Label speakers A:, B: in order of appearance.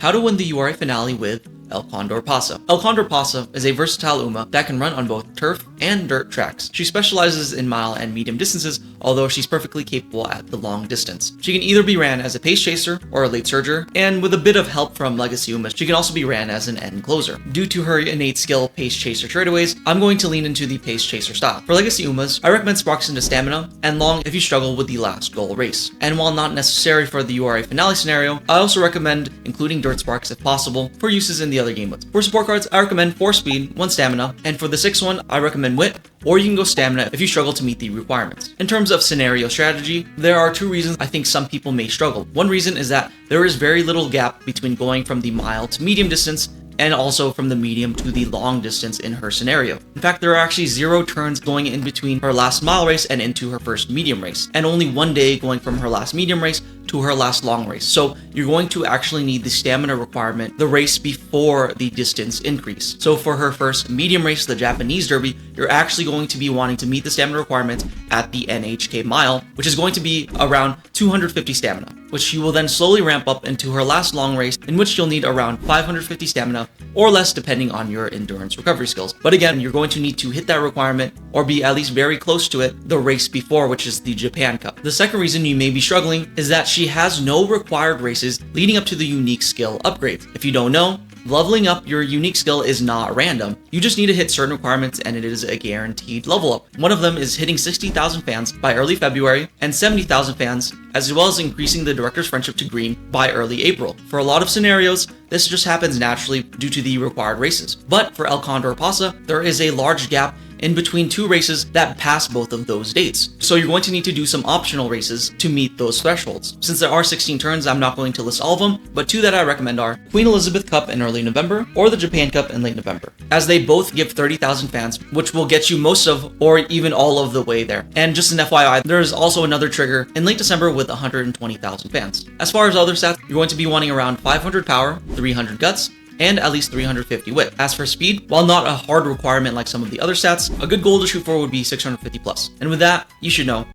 A: How to win the URA Finale with El Condor Pasa. El Condor Pasa is a versatile Uma that can run on both turf and dirt tracks. She specializes in mile and medium distances, although she's perfectly capable at the long distance. She can either be ran as a pace chaser or a late surger, and with a bit of help from legacy Umas, she can also be ran as an end closer. Due to her innate skill pace chaser straightaways, I'm going to lean into the pace chaser style. For legacy Umas, I recommend sparks into stamina and long if you struggle with the last goal race. And while not necessary for the URA Finale scenario, I also recommend including dirt sparks if possible for uses in the other game modes. For support cards, I recommend 4 speed, 1 stamina, and for the 6th one, I recommend wit, or you can go stamina if you struggle to meet the requirements. In terms of scenario strategy, there are 2 reasons I think some people may struggle. One reason is that there is very little gap between going from the mile to medium distance and also from the medium to the long distance in her scenario. In fact, there are actually 0 turns going in between her last mile race and into her first medium race, and only 1 day going from her last medium race to her last long race. So you're going to actually need the stamina requirement the race before the distance increase. So for her first medium race, the Japanese Derby, you're actually going to be wanting to meet the stamina requirement at the NHK mile, which is going to be around 250 stamina, which she will then slowly ramp up into her last long race, in which you'll need around 550 stamina or less depending on your endurance recovery skills. But again, you're going to need to hit that requirement or be at least very close to it the race before, which is the Japan Cup. The second reason you may be struggling is that she has no required races leading up to the unique skill upgrade. If you don't know, leveling up your unique skill is not random. You just need to hit certain requirements and it is a guaranteed level up. One of them is hitting 60,000 fans by early February and 70,000 fans, as well as increasing the director's friendship to green by early April. For a lot of scenarios, this just happens naturally due to the required races. But for El Condor Pasa, there is a large gap in between 2 races that pass both of those dates. So you're going to need to do some optional races to meet those thresholds. Since there are 16 turns, I'm not going to list all of them, but 2 that I recommend are Queen Elizabeth Cup in early November or the Japan Cup in late November, as they both give 30,000 fans, which will get you most of or even all of the way there. And just an FYI, there's also another trigger in late December with 120,000 fans. As far as other stats, you're going to be wanting around 500 power, 300 guts, and at least 350 wit. As for speed, while not a hard requirement like some of the other stats, a good goal to shoot for would be 650 plus. And with that, you should know